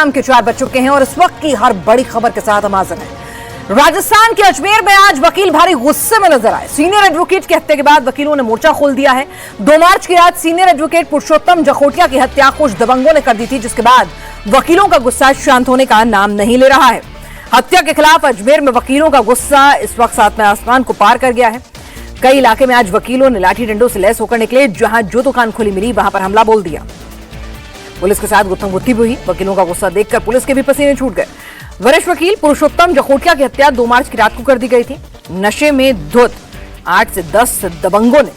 शाम के 4 बज चुके हैं और इस वक्त की हर बड़ी खबर के साथ हम हाजिर हैं। राजस्थान के अजमेर में आज वकील भारी गुस्से में नजर आए। सीनियर एडवोकेट की हत्या के बाद वकीलों ने मोर्चा खोल दिया है। 2 मार्च की रात सीनियर एडवोकेट पुरुषोत्तम जखोटिया की हत्या कुछ दबंगों ने कर दी थी, जिसके बाद वकीलों का गुस्सा शांत होने का नाम नहीं ले रहा है। हत्या के खिलाफ अजमेर में वकीलों का गुस्सा इस वक्त सातवें आसमान को पार कर गया है। कई इलाके में आज वकीलों ने लाठी डंडों से लैस होकर निकले। जहां जो दुकान खुली मिली वहां पर हमला बोल दिया। पुलिस के साथ गुत्थम-गुत्थी भी हुई। वकीलों का गुस्सा देखकर पुलिस के भी पसीने छूट गए। वरिष्ठ वकील पुरुषोत्तम जखोटिया की हत्या 2 मार्च की रात को कर दी गई थी। नशे में धुत 8 से 10 दबंगों ने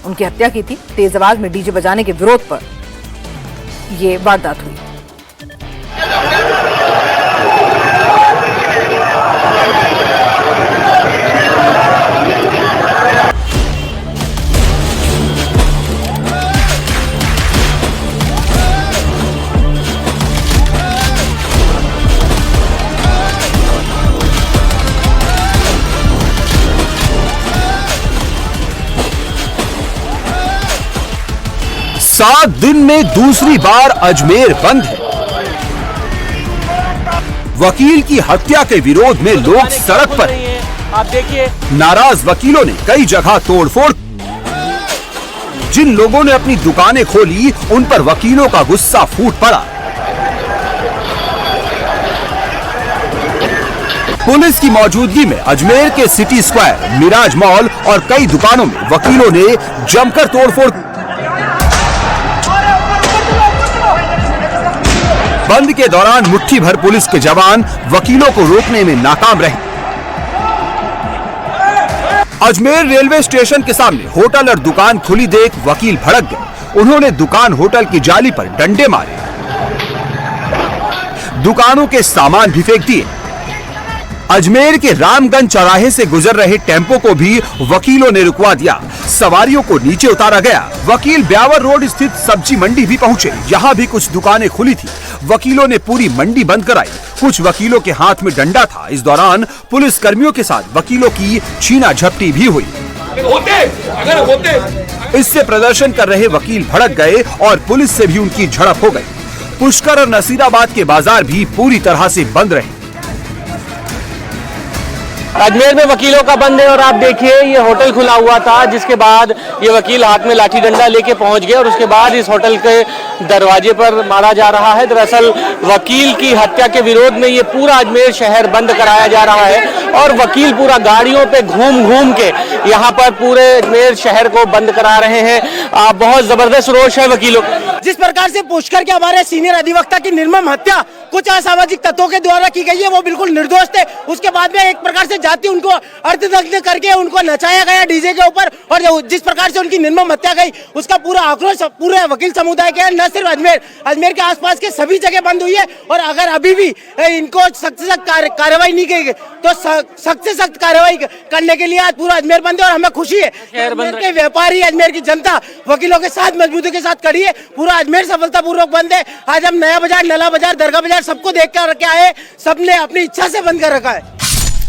उनकी हत्या की थी। तेज आवाज में डीजे बजाने के विरोध पर यह वारदात हुई। सात दिन में दूसरी बार अजमेर बंद है। वकील की हत्या के विरोध में लोग सड़क पर आप देखिए। नाराज वकीलों ने कई जगह तोड़फोड़। जिन लोगों ने अपनी दुकानें खोली उन पर वकीलों का गुस्सा फूट पड़ा। पुलिस की मौजूदगी में अजमेर के सिटी स्क्वायर, मिराज मॉल और कई दुकानों में वकीलों ने जमकर तोड़फोड़। बंद के दौरान मुट्ठी भर पुलिस के जवान वकीलों को रोकने में नाकाम रहे। अजमेर रेलवे स्टेशन के सामने होटल और दुकान खुली देख वकील भड़क गए। उन्होंने दुकान होटल की जाली पर डंडे मारे, दुकानों के सामान भी फेंक दिए। अजमेर के रामगंज चौराहे से गुजर रहे टेम्पो को भी वकीलों ने रुकवा दिया। सवारियों को नीचे उतारा गया। वकील ब्यावर रोड स्थित सब्जी मंडी भी पहुंचे। यहाँ भी कुछ दुकानें खुली थी। वकीलों ने पूरी मंडी बंद कराई। कुछ वकीलों के हाथ में डंडा था। इस दौरान पुलिस कर्मियों के साथ वकीलों की छीना झपटी भी हुई। इससे प्रदर्शन कर रहे वकील भड़क गए और पुलिस से भी उनकी झड़प हो गई। पुष्कर और नसीराबाद के बाजार भी पूरी तरह से बंद रहे। अजमेर में वकीलों का बंद है और आप देखिए ये होटल खुला हुआ था, जिसके बाद ये वकील हाथ में लाठी डंडा लेके पहुंच गए और उसके बाद इस होटल के दरवाजे पर मारा जा रहा है। दरअसल वकील की हत्या के विरोध में ये पूरा अजमेर शहर बंद कराया जा रहा है और वकील पूरा गाड़ियों पे घूम घूम के यहाँ पर पूरे अजमेर शहर को बंद करा रहे हैं। बहुत जबरदस्त रोष है वकीलों। जिस प्रकार से पुष्कर के हमारे सीनियर अधिवक्ता की निर्मम हत्या कुछ असामाजिक तत्वों के द्वारा की गई है, वो बिल्कुल निर्दोष थे। उसके बाद में एक प्रकार से जाति उनको अर्धदग्ध करके उनको नचाया गया डीजे के ऊपर और जिस प्रकार से उनकी निर्मम हत्या गई उसका पूरा आक्रोश पूरे वकील समुदाय के, न सिर्फ अजमेर के आसपास के सभी जगह बंद हुई है। और अगर अभी भी इनको सख्त से सख्त कार्रवाई नहीं की तो सख्त से सख्त कार्रवाई करने के लिए आज पूरा अजमेर बंद है। और हमें खुशी है अजमेर के व्यापारी, अजमेर की जनता वकीलों के साथ मजबूती के साथ खड़ी है। पूरा अजमेर सफलतापूर्वक बंद है। आज हम नया बाजार, नला बाजार, दरगाह बाजार सबको देख कर रखे आए। सबने अपनी इच्छा से बंद कर रखा है।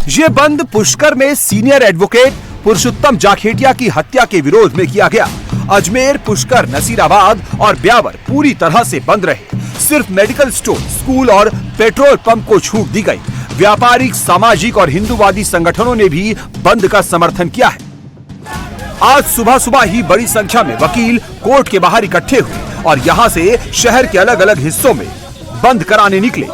ये बंद पुष्कर में सीनियर एडवोकेट पुरुषोत्तम जाखेटिया की हत्या के विरोध में किया गया। अजमेर, पुष्कर, नसीराबाद और ब्यावर पूरी तरह से बंद रहे। सिर्फ मेडिकल स्टोर, स्कूल और पेट्रोल पंप को छूट दी गई। व्यापारिक, सामाजिक और हिंदूवादी संगठनों ने भी बंद का समर्थन किया है। आज सुबह सुबह ही बड़ी संख्या में वकील कोर्ट के बाहर इकट्ठे हुए और यहाँ से शहर के अलग अलग हिस्सों में बंद कराने निकले।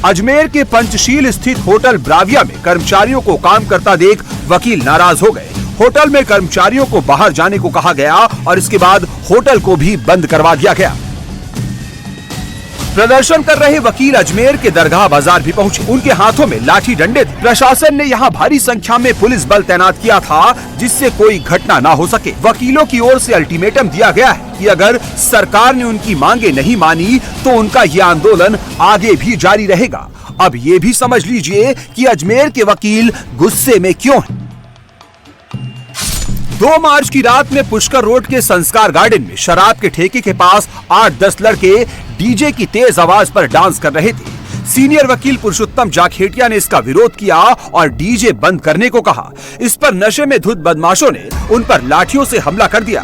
अजमेर के पंचशील स्थित होटल ब्राविया में कर्मचारियों को काम करता देख वकील नाराज हो गए। होटल में कर्मचारियों को बाहर जाने को कहा गया और इसके बाद होटल को भी बंद करवा दिया गया। प्रदर्शन कर रहे वकील अजमेर के दरगाह बाजार भी पहुंचे। उनके हाथों में लाठी डंडे थे। प्रशासन ने यहाँ भारी संख्या में पुलिस बल तैनात किया था जिससे कोई घटना ना हो सके। वकीलों की ओर से अल्टीमेटम दिया गया है कि अगर सरकार ने उनकी मांगे नहीं मानी तो उनका ये आंदोलन आगे भी जारी रहेगा। अब ये भी समझ लीजिए कि अजमेर के वकील गुस्से में क्यों हैं। 2 मार्च की रात में पुष्कर रोड के संस्कार गार्डन में शराब के ठेके के पास 8-10 लड़के डीजे की तेज आवाज पर डांस कर रहे थे। सीनियर वकील पुरुषोत्तम जाखेटिया ने इसका विरोध किया और डीजे बंद करने को कहा। इस पर नशे में धुत बदमाशों ने उन पर लाठियों से हमला कर दिया।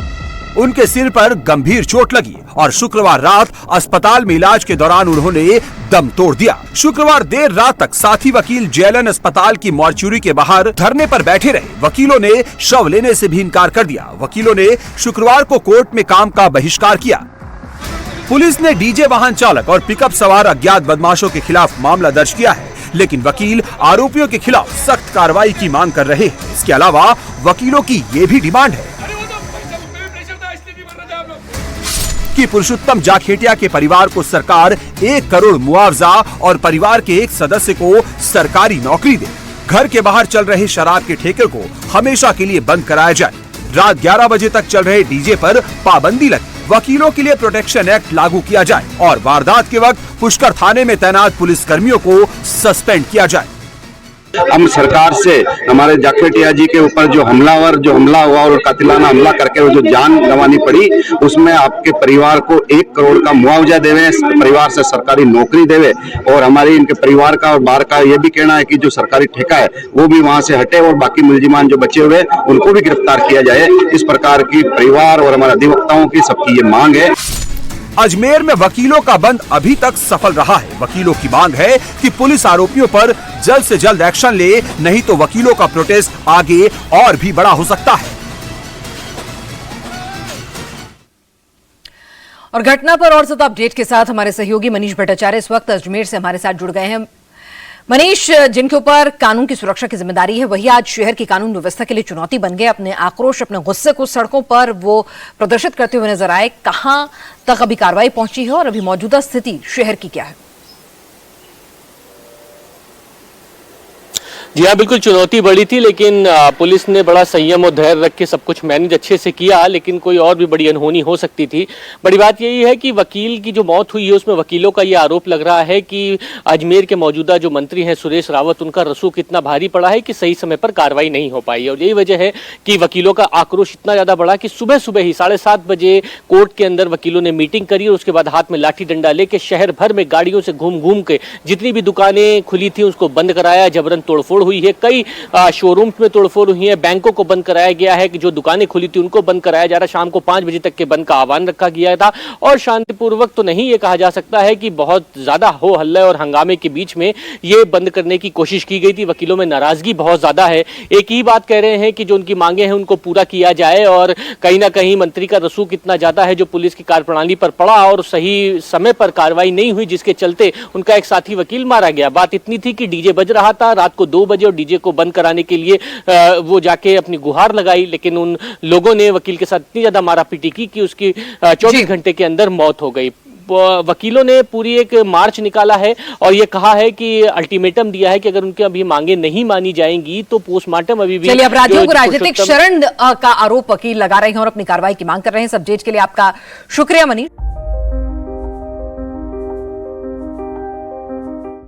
उनके सिर पर गंभीर चोट लगी और शुक्रवार रात अस्पताल में इलाज के दौरान उन्होंने दम तोड़ दिया। शुक्रवार देर रात तक साथी वकील जेएलएन अस्पताल की मॉर्चुरी के बाहर धरने पर बैठे रहे। वकीलों ने शव लेने से भी इनकार कर दिया। वकीलों ने शुक्रवार को कोर्ट में काम का बहिष्कार किया। पुलिस ने डीजे वाहन चालक और पिकअप सवार अज्ञात बदमाशों के खिलाफ मामला दर्ज किया है, लेकिन वकील आरोपियों के खिलाफ सख्त कार्रवाई की मांग कर रहे हैं। इसके अलावा वकीलों की ये भी डिमांड है कि पुरुषोत्तम जाखेटिया के परिवार को सरकार 1 करोड़ मुआवजा और परिवार के एक सदस्य को सरकारी नौकरी दे। घर के बाहर चल रहे शराब के ठेके को हमेशा के लिए बंद कराया जाए। रात 11 बजे तक चल रहे डीजे पर पाबंदी लगे। वकीलों के लिए प्रोटेक्शन एक्ट लागू किया जाए और वारदात के वक्त पुष्कर थाने में तैनात पुलिस कर्मियों को सस्पेंड किया जाए। हम सरकार से हमारे जाखेटिया जी के ऊपर जो हमला हुआ और कातिलाना हमला करके वो जो जान गंवानी पड़ी, उसमें आपके परिवार को 1 करोड़ का मुआवजा देवे, परिवार से सरकारी नौकरी देवे और हमारी इनके परिवार का और बाहर का ये भी कहना है कि जो सरकारी ठेका है वो भी वहां से हटे और बाकी मुलजिमान जो बचे हुए उनको भी गिरफ्तार किया जाए। इस प्रकार की परिवार और हमारे अधिवक्ताओं की सबकी ये मांग है। अजमेर में वकीलों का बंद अभी तक सफल रहा है। वकीलों की मांग है कि पुलिस आरोपियों पर जल्द से जल्द एक्शन ले, नहीं तो वकीलों का प्रोटेस्ट आगे और भी बड़ा हो सकता है। और घटना पर और ज्यादा अपडेट के साथ हमारे सहयोगी मनीष भट्टाचार्य इस वक्त अजमेर से हमारे साथ जुड़ गए हैं। मनीष, जिनके ऊपर कानून की सुरक्षा की जिम्मेदारी है, वही आज शहर की कानून व्यवस्था के लिए चुनौती बन गए। अपने आक्रोश, अपने गुस्से को सड़कों पर वो प्रदर्शित करते हुए नजर आए। कहां तक अभी कार्रवाई पहुंची है और अभी मौजूदा स्थिति शहर की क्या है? जी हाँ, बिल्कुल चुनौती बड़ी थी, लेकिन पुलिस ने बड़ा संयम और धैर्य रख के सब कुछ मैनेज अच्छे से किया। लेकिन कोई और भी बड़ी अनहोनी हो सकती थी। बड़ी बात यही है कि वकील की जो मौत हुई है उसमें वकीलों का ये आरोप लग रहा है कि अजमेर के मौजूदा जो मंत्री हैं सुरेश रावत, उनका रसूख इतना भारी पड़ा है कि सही समय पर कार्रवाई नहीं हो पाई है। और यही वजह है कि वकीलों का आक्रोश इतना ज्यादा बढ़ा कि सुबह सुबह ही 7:30 बजे कोर्ट के अंदर वकीलों ने मीटिंग करी और उसके बाद हाथ में लाठी डंडा लेके शहर भर में गाड़ियों से घूम घूम के जितनी भी दुकानें खुली थी उसको बंद कराया। जबरन तोड़फोड़ हुई है, कई शोरूम्स में तोड़फोड़ हुई है, बैंकों को बंद कराया गया है, कि जो दुकानें खुली थी उनको बंद कराया जा रहा है। शाम को 5 बजे तक के बंद का आह्वान रखा गया था और शांतिपूर्वक तो नहीं ये कहा जा सकता है कि बहुत ज्यादा हो हल्ला और हंगामे के बीच में ये बंद करने की कोशिश की गई थी। वकीलों में नाराजगी बहुत ज्यादा है। एक ही बात कह रहे हैं कि जो उनकी मांगे हैं उनको पूरा किया जाए और कहीं ना कहीं मंत्री का रसूख इतना ज्यादा है जो पुलिस की कार्यप्रणाली पर पड़ा और सही समय पर कार्रवाई नहीं हुई, जिसके चलते उनका एक साथी वकील मारा गया। बात इतनी थी कि डीजे बज रहा था रात को 2 बजे और डीजे को बंद कराने के लिए वो जाके अपनी गुहार लगाई, लेकिन उन लोगों ने वकील के साथ इतनी ज्यादा मारापीटी की कि उसकी 24 घंटे के अंदर मौत हो गई। वकीलों ने पूरी एक मार्च निकाला है और ये कहा है कि अल्टीमेटम दिया है कि अगर उनकी अभी मांगे नहीं मानी जाएंगी तो पोस्टमार्टम अभी भी। चलिए, अपराधियों को राजनीतिक शरण का आरोप वकील लगा रहे हैं और अपनी कार्रवाई की मांग कर रहे हैं। इस अपडेट के लिए आपका शुक्रिया मनीष।